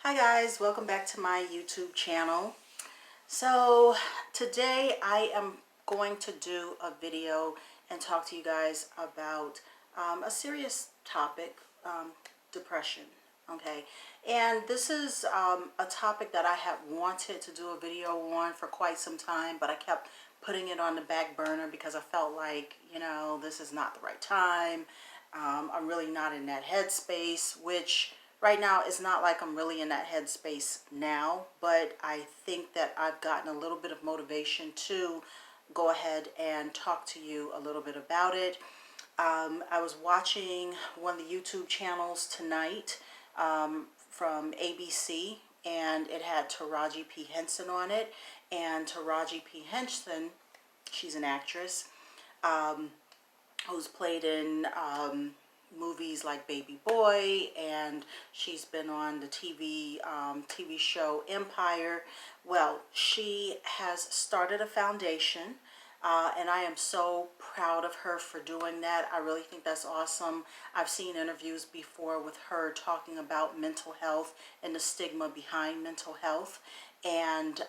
Hi guys, welcome back to my YouTube channel. So today I am going to do a video and talk to you guys about a serious topic, depression. Okay, and this is a topic that I have wanted to do a video on for quite some time, but I kept putting it on the back burner because I felt like, this is not the right time. I'm really not in that headspace, which right now it's not like I'm really in that headspace now, but I think that I've gotten a little bit of motivation to go ahead and talk to you a little bit about it. I was watching one of the YouTube channels tonight from ABC, and it had Taraji P. Henson on it. And Taraji P. Henson, she's an actress who's played in movies like Baby Boy, and she's been on the TV show Empire. Well, she has started a foundation, and I am so proud of her for doing that. I really think that's awesome. I've seen interviews before with her talking about mental health and the stigma behind mental health, and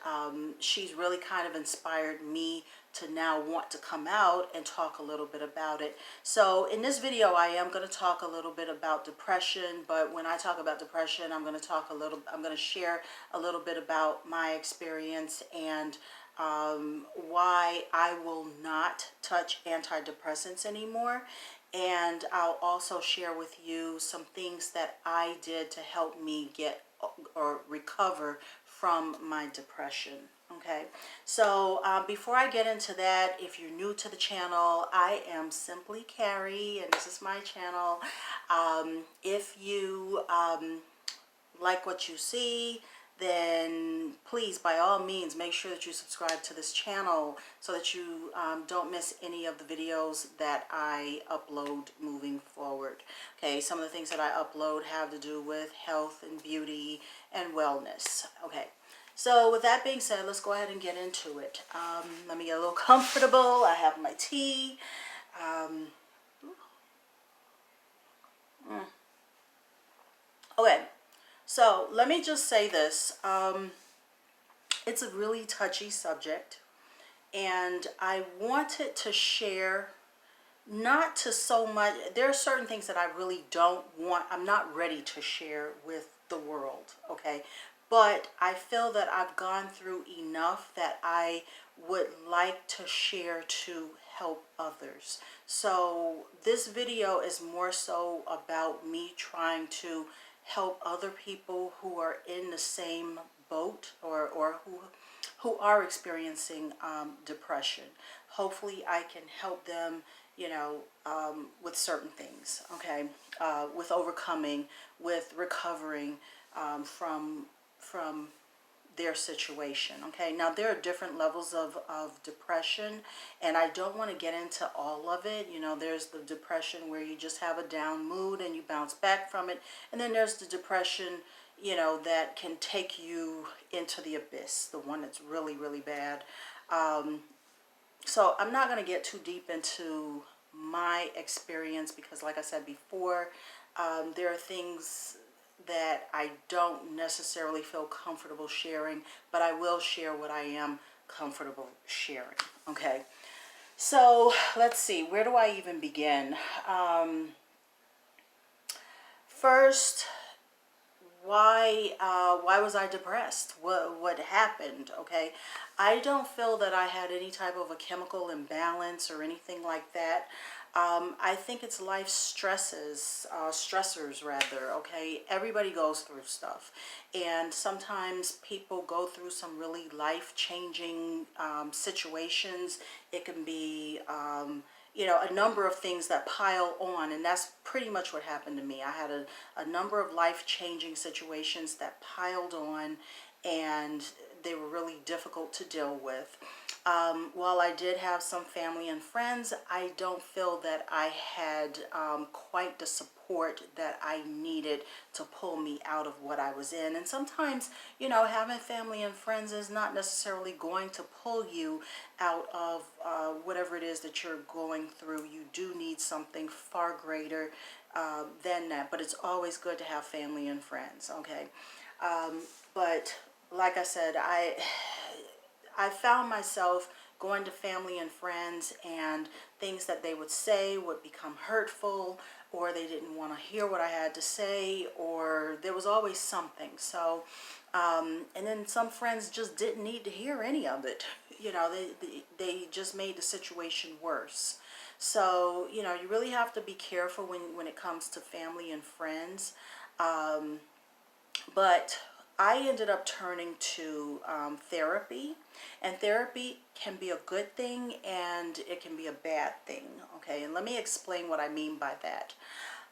she's really kind of inspired me to now want to come out and talk a little bit about it. So in this video I am going to talk a little bit about depression, but when I talk about depression I'm going to share a little bit about my experience and why I will not touch antidepressants anymore. And I'll also share with you some things that I did to help me get or recover from my depression. Okay, so before I get into that, if you're new to the channel, I am Simply Carrie, and this is my channel. If you like what you see, then please, by all means, make sure that you subscribe to this channel so that you don't miss any of the videos that I upload moving forward. Okay, some of the things that I upload have to do with health and beauty and wellness. Okay, so with that being said, let's go ahead and get into it. Let me get a little comfortable. I have my tea. Okay. So let me just say this. It's a really touchy subject, and I wanted to share, not to so much, there are certain things that I really don't want, I'm not ready to share with the world, okay? But I feel that I've gone through enough that I would like to share to help others. So this video is more so about me trying to help other people who are in the same boat or who are experiencing depression. Hopefully I can help them, with certain things, okay, with overcoming, with recovering from their situation. Okay, now there are different levels of depression, and I don't want to get into all of it. There's the depression where you just have a down mood and you bounce back from it, and then there's the depression that can take you into the abyss, the one that's really, really bad. So I'm not going to get too deep into my experience because, like I said before, there are things that I don't necessarily feel comfortable sharing, but I will share what I am comfortable sharing. Okay, so let's see, where do I even begin? First, why was I depressed? What happened? Okay, I don't feel that I had any type of a chemical imbalance or anything like that. I think it's life stressors rather, okay? Everybody goes through stuff, and sometimes people go through some really life-changing situations. It can be a number of things that pile on, and that's pretty much what happened to me. I had a number of life-changing situations that piled on, and they were really difficult to deal with. While I did have some family and friends, I don't feel that I had quite the support that I needed to pull me out of what I was in. And sometimes, having family and friends is not necessarily going to pull you out of whatever it is that you're going through. You do need something far greater than that, but it's always good to have family and friends, okay? But like I said, I found myself going to family and friends, and things that they would say would become hurtful, or they didn't want to hear what I had to say, or there was always something. So, and then some friends just didn't need to hear any of it. You know, they just made the situation worse. So, you know, you really have to be careful when it comes to family and friends. But I ended up turning to therapy, and therapy can be a good thing and it can be a bad thing. Okay, and let me explain what I mean by that.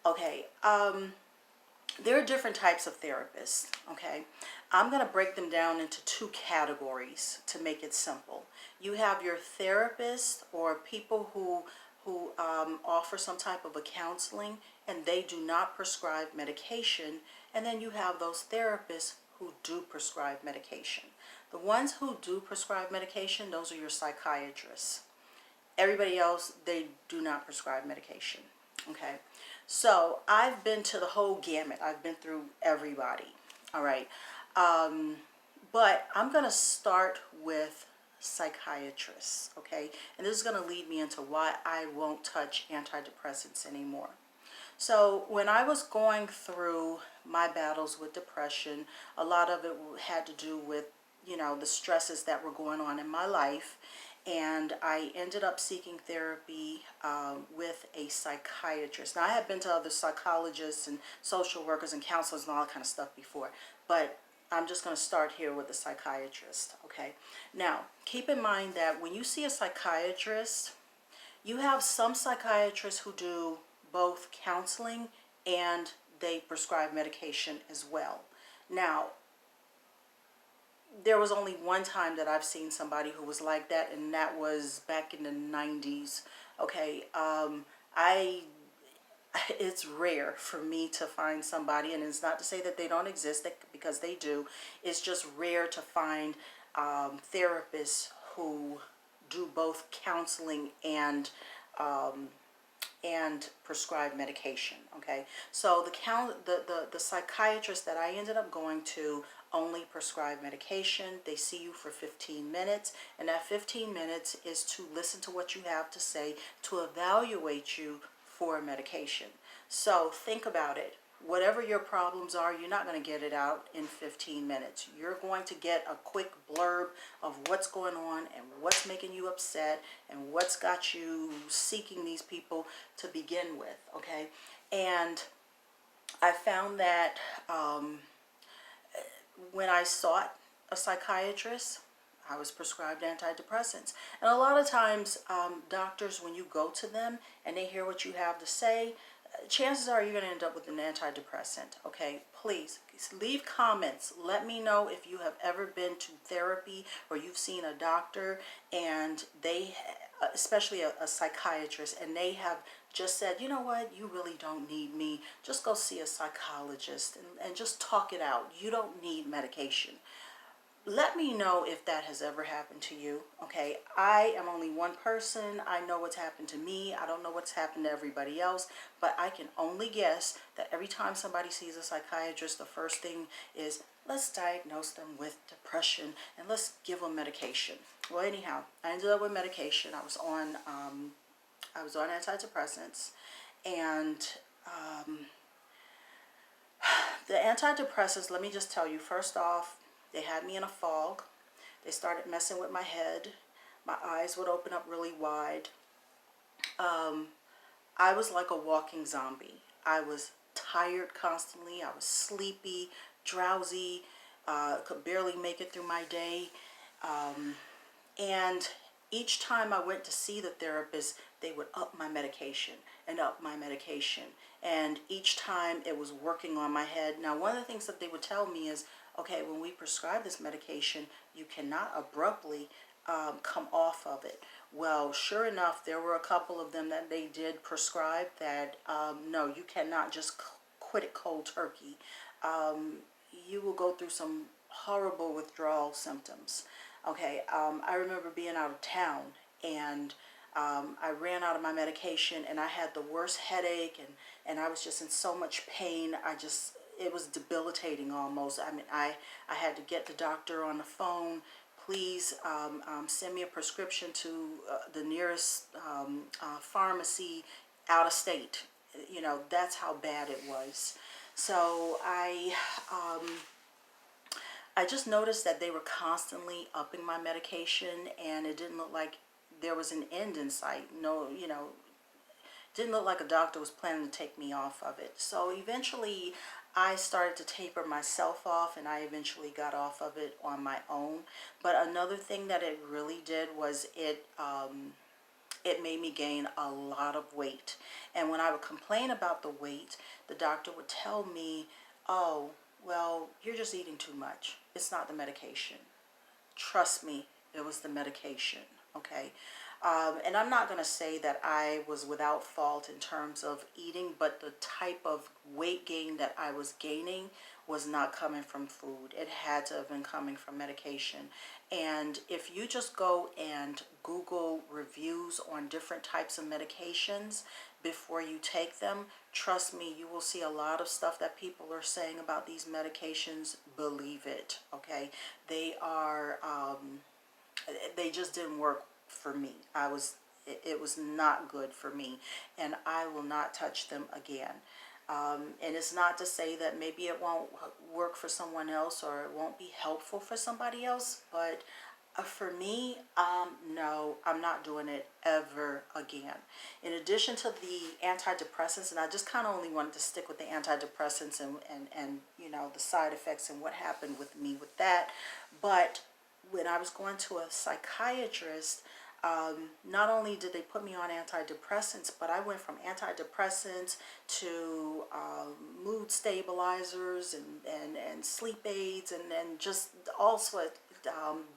Okay, there are different types of therapists. Okay, I'm going to break them down into two categories to make it simple. You have your therapist, or people who offer some type of a counseling, and they do not prescribe medication. And then you have those therapists who do prescribe medication. The ones who do prescribe medication, those are your psychiatrists. Everybody else, they do not prescribe medication. Okay, so I've been to the whole gamut. I've been through everybody. All right, but I'm going to start with psychiatrists. Okay, and this is going to lead me into why I won't touch antidepressants anymore. So when I was going through my battles with depression, a lot of it had to do with, you know, the stresses that were going on in my life. And I ended up seeking therapy with a psychiatrist. Now, I had been to other psychologists and social workers and counselors and all that kind of stuff before, but I'm just going to start here with a psychiatrist, okay? Now, keep in mind that when you see a psychiatrist, you have some psychiatrists who do both counseling and they prescribe medication as well. Now, there was only one time that I've seen somebody who was like that, and that was back in the 90s. Okay, it's rare for me to find somebody, and it's not to say that they don't exist, because they do. It's just rare to find therapists who do both counseling and prescribe medication. Okay, so the psychiatrist that I ended up going to only prescribe medication. They see you for 15 minutes, and that 15 minutes is to listen to what you have to say, to evaluate you for medication. So think about it. Whatever your problems are, you're not going to get it out in 15 minutes. You're going to get a quick blurb of what's going on and what's making you upset and what's got you seeking these people to begin with, okay? And I found that when I sought a psychiatrist, I was prescribed antidepressants. And a lot of times, doctors, when you go to them and they hear what you have to say, chances are you're going to end up with an antidepressant. Okay, please leave comments. Let me know if you have ever been to therapy or you've seen a doctor and they, especially a psychiatrist, and they have just said, you know what, you really don't need me. Just go see a psychologist and just talk it out. You don't need medication. Let me know if that has ever happened to you. Okay, I am only one person. I know what's happened to me. I don't know what's happened to everybody else, but I can only guess that every time somebody sees a psychiatrist, the first thing is, let's diagnose them with depression and let's give them medication. Well, anyhow, I ended up with medication. I was on antidepressants, and the antidepressants, let me just tell you, first off, they had me in a fog. They started messing with my head. My eyes would open up really wide. I was like a walking zombie. I was tired constantly. I was sleepy, drowsy, could barely make it through my day. And each time I went to see the therapist, they would up my medication and up my medication. And each time it was working on my head. Now, one of the things that they would tell me is, okay, when we prescribe this medication, you cannot abruptly come off of it. Well, sure enough, there were a couple of them that they did prescribe that, no, you cannot just quit it cold turkey. You will go through some horrible withdrawal symptoms. Okay, I remember being out of town, and I ran out of my medication, and I had the worst headache, and I was just in so much pain. it was debilitating almost. I mean, I had to get the doctor on the phone. Please send me a prescription to the nearest pharmacy out of state. You know, that's how bad it was. So I just noticed that they were constantly upping my medication, and it didn't look like there was an end in sight. No, you know, didn't look like a doctor was planning to take me off of it. So eventually I started to taper myself off, and I eventually got off of it on my own. But another thing that it really did was it made me gain a lot of weight. And when I would complain about the weight, the doctor would tell me, oh, well, you're just eating too much. It's not the medication. Trust me, it was the medication, okay? And I'm not going to say that I was without fault in terms of eating, but the type of weight gain that I was gaining was not coming from food. It had to have been coming from medication. And if you just go and Google reviews on different types of medications before you take them, trust me, you will see a lot of stuff that people are saying about these medications. Believe it, okay? They are, they just didn't work for me. It was not good for me, and I will not touch them again. And it's not to say that maybe it won't work for someone else or it won't be helpful for somebody else, but for me, no, I'm not doing it ever again. In addition to the antidepressants, and I just kind of only wanted to stick with the antidepressants and you know, the side effects and what happened with me with that, but when I was going to a psychiatrist, not only did they put me on antidepressants, but I went from antidepressants to mood stabilizers and sleep aids and just all sorts,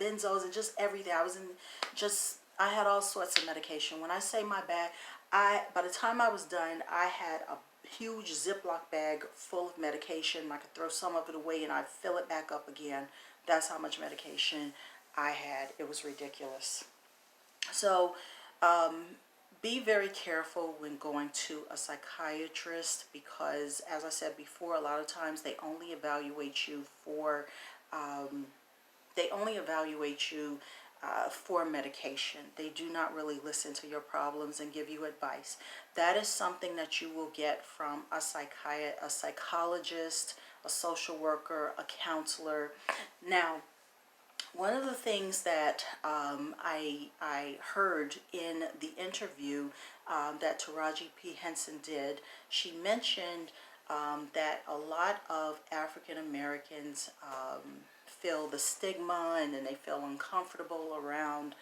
benzos and just everything. I had all sorts of medication. When I say my bag, by the time I was done, I had a huge Ziploc bag full of medication. I could throw some of it away and I'd fill it back up again. That's how much medication I had. It was ridiculous. So be very careful when going to a psychiatrist, because as I said before, a lot of times they only evaluate you for medication. They do not really listen to your problems and give you advice. That is something that you will get from a psychologist, a social worker, a counselor. Now, one of the things that I heard in the interview that Taraji P. Henson did, she mentioned that a lot of African Americans feel the stigma, and then they feel uncomfortable around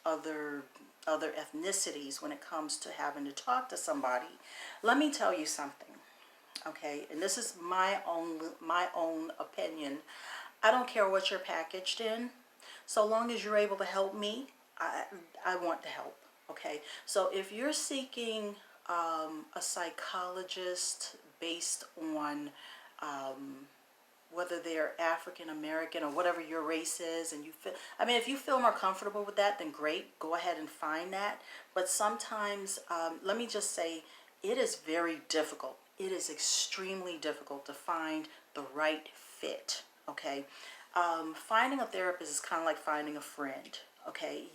other ethnicities when it comes to having to talk to somebody. Let me tell you something, okay? And this is my own opinion. I don't care what you're packaged in. So long as you're able to help me, I want to help, okay? So if you're seeking a psychologist based on whether they're African American or whatever your race is, and you feel, I mean, if you feel more comfortable with that, then great, go ahead and find that. But sometimes, let me just say, it is very difficult. It is extremely difficult to find the right fit. Okay, finding a therapist is kind of like finding a friend. Okay,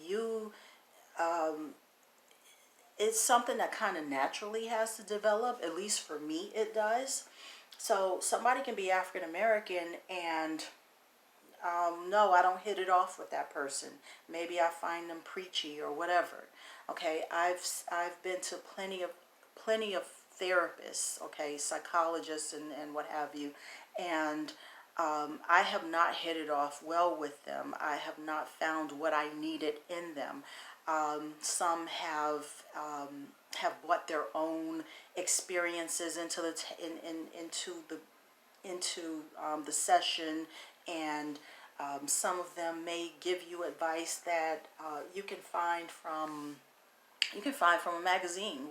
it's something that kind of naturally has to develop. At least for me, it does. So somebody can be African American and no, I don't hit it off with that person. Maybe I find them preachy or whatever. Okay, I've been to plenty of therapists. Okay, psychologists and what have you, and I have not hit it off well with them. I have not found what I needed in them. Some have brought their own experiences into the session, and some of them may give you advice that you can find from a magazine.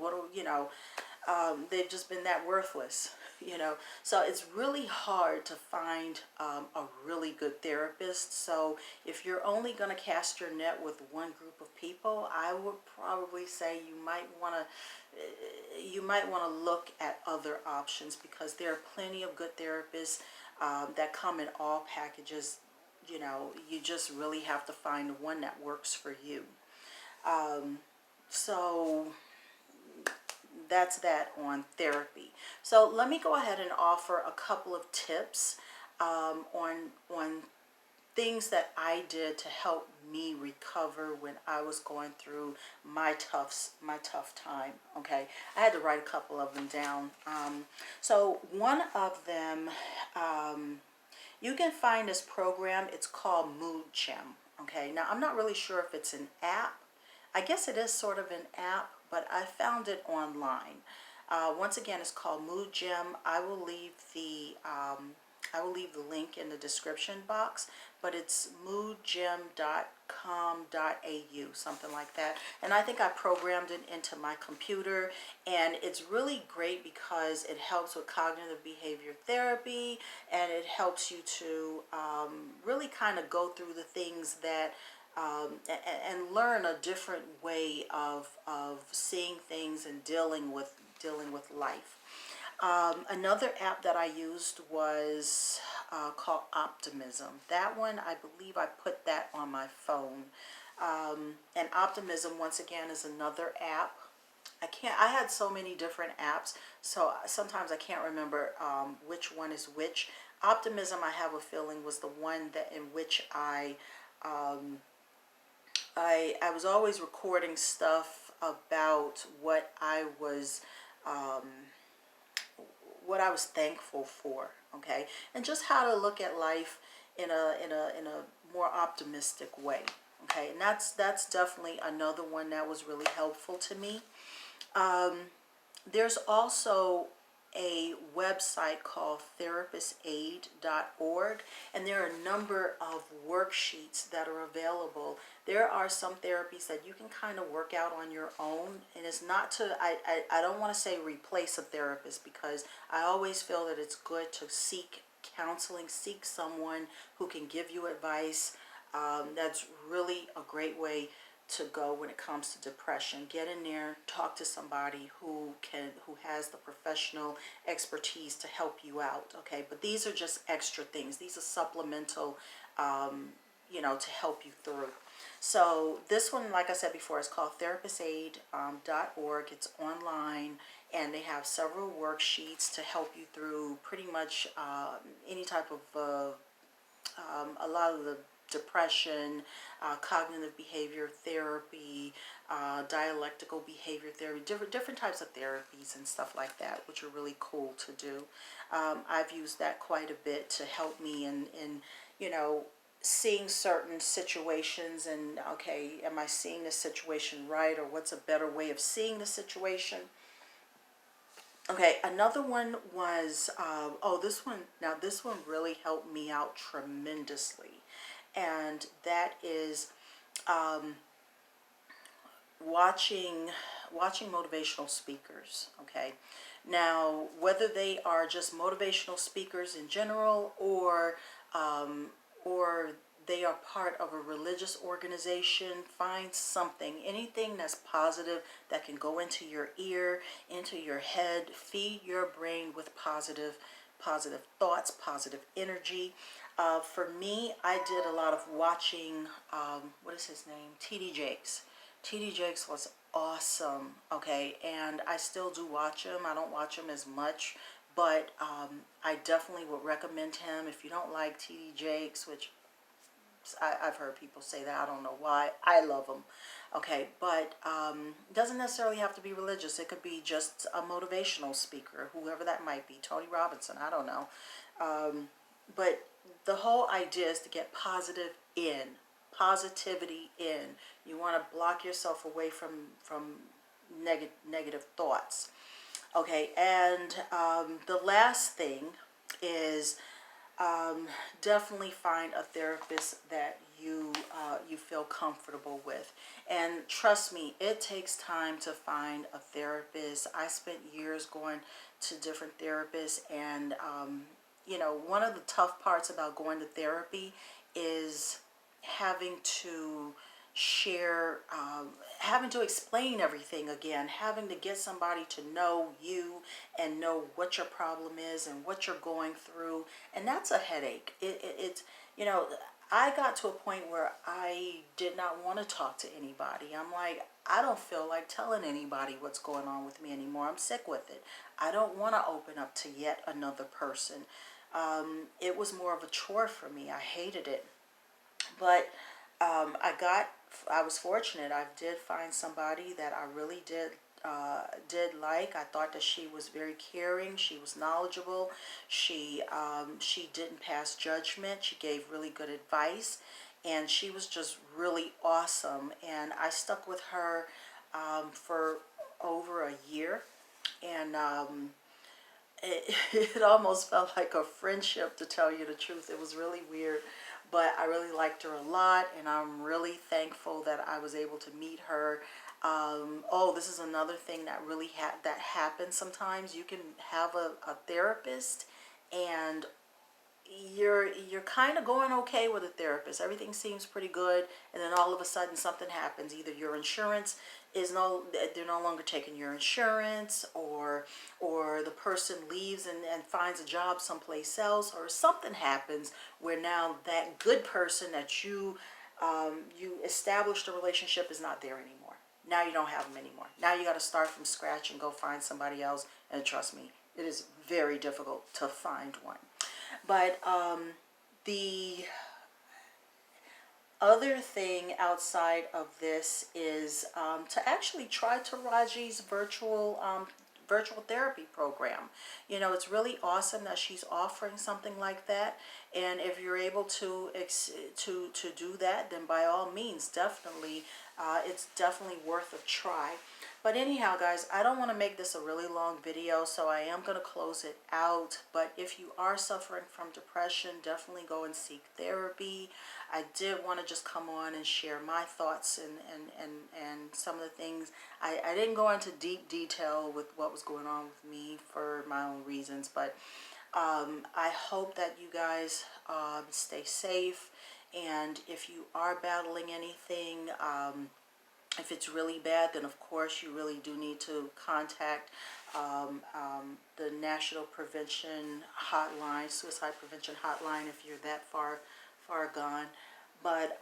They've just been that worthless. you know. So it's really hard to find a really good therapist. So if you're only going to cast your net with one group of people, I would probably say you might want to look at other options, because there are plenty of good therapists that come in all packages. You know, you just really have to find one that works for you. So that's that on therapy. So let me go ahead and offer a couple of tips on things that I did to help me recover when I was going through my tough time. Okay, I had to write a couple of them down. So one of them, you can find this program. It's called Mood Gym. Okay, now I'm not really sure if it's an app. I guess it is sort of an app, but I found it online. Once again, it's called Mood Gym. I will leave the link in the description box, but it's moodgym.com.au, something like that. And I think I programmed it into my computer, and it's really great because it helps with cognitive behavior therapy, and it helps you to really kind of go through the things that and learn a different way of seeing things and dealing with life. Another app that I used was called Optimism. That one, I believe I put that on my phone. And Optimism, once again, is another app. I had so many different apps, so sometimes I can't remember which one is which. Optimism, I have a feeling, was the one that in which I was always recording stuff about what I was thankful for, okay, and just how to look at life in a more optimistic way, okay. And that's definitely another one that was really helpful to me. There's also a website called therapistaid.org, and there are a number of worksheets that are available. There are some therapies that you can kind of work out on your own, and it's not to, I don't want to say replace a therapist, because I always feel that it's good to seek counseling, seek someone who can give you advice. That's really a great way to go when it comes to depression. Get in there, talk to somebody who has the professional expertise to help you out, okay. But these are just extra things. These are supplemental, to help you through. So this one, like I said before, is called therapistaid.org. It's online, and they have several worksheets to help you through pretty much any type of a lot of the depression, cognitive behavior therapy, dialectical behavior therapy, different types of therapies and stuff like that, which are really cool to do. I've used that quite a bit to help me in seeing certain situations, and okay, am I seeing this situation right, or what's a better way of seeing the situation? Okay, another one was, this one really helped me out tremendously. And that is watching motivational speakers, okay? Now, whether they are just motivational speakers in general, or they are part of a religious organization, find something, anything that's positive that can go into your ear, into your head, feed your brain with positive thoughts, positive energy. For me, I did a lot of watching, what is his name? TDJakes. TDJakes was awesome, okay, and I still do watch him. I don't watch him as much, but I definitely would recommend him. If you don't like TDJakes, which I've heard people say that, I don't know why, I love him, okay, but doesn't necessarily have to be religious. It could be just a motivational speaker, whoever that might be, Tony Robinson, I don't know, but the whole idea is to get positivity in. You want to block yourself away from negative thoughts, okay. And the last thing is definitely find a therapist that you feel comfortable with. And trust me, it takes time to find a therapist. I spent years going to different therapists, and you know, one of the tough parts about going to therapy is having to share, having to explain everything again, having to get somebody to know you and know what your problem is and what you're going through. And that's a headache. It's, you know, I got to a point where I did not want to talk to anybody. I'm like, I don't feel like telling anybody what's going on with me anymore. I'm sick with it. I don't want to open up to yet another person. It was more of a chore for me. I hated it. But I was fortunate. I did find somebody that I really did like. I thought that she was very caring. She was knowledgeable. She didn't pass judgment. She gave really good advice, and she was just really awesome. And I stuck with her for over a year, and it almost felt like a friendship, to tell you the truth. It was really weird, but I really liked her a lot, and I'm really thankful that I was able to meet her. Oh, this is another thing that really that happens sometimes. You can have a therapist, and you're kind of going okay with a therapist. Everything seems pretty good, and then all of a sudden something happens. Either your insurance is they're no longer taking your insurance, or the person leaves and finds a job someplace else, or something happens where now that good person that you established a relationship is not there anymore. Now you don't have them anymore. Now you got to start from scratch and go find somebody else. And trust me, it is very difficult to find one. But the other thing outside of this is to actually try Taraji's virtual therapy program. You know, it's really awesome that she's offering something like that. And if you're able to do that, then by all means, definitely, it's definitely worth a try. But anyhow, guys, I don't want to make this a really long video, so I am going to close it out. But if you are suffering from depression, definitely go and seek therapy. I did want to just come on and share my thoughts and some of the things. I didn't go into deep detail with what was going on with me for my own reasons, but I hope that you guys stay safe. And if you are battling anything, if it's really bad, then of course you really do need to contact the National Prevention Hotline, Suicide Prevention Hotline, if you're that far gone. But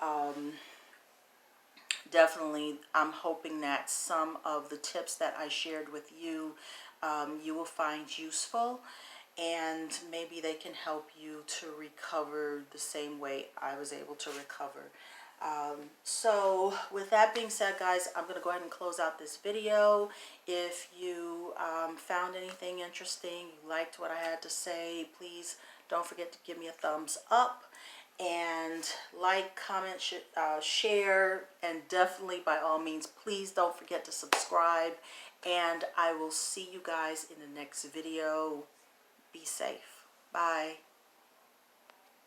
definitely, I'm hoping that some of the tips that I shared with you, you will find useful, and maybe they can help you to recover the same way I was able to recover. So with that being said, guys, I'm going to go ahead and close out this video. If you found anything interesting, you liked what I had to say, please don't forget to give me a thumbs up, and like, comment, share, and definitely, by all means, please don't forget to subscribe. And I will see you guys in the next video. Be safe. Bye.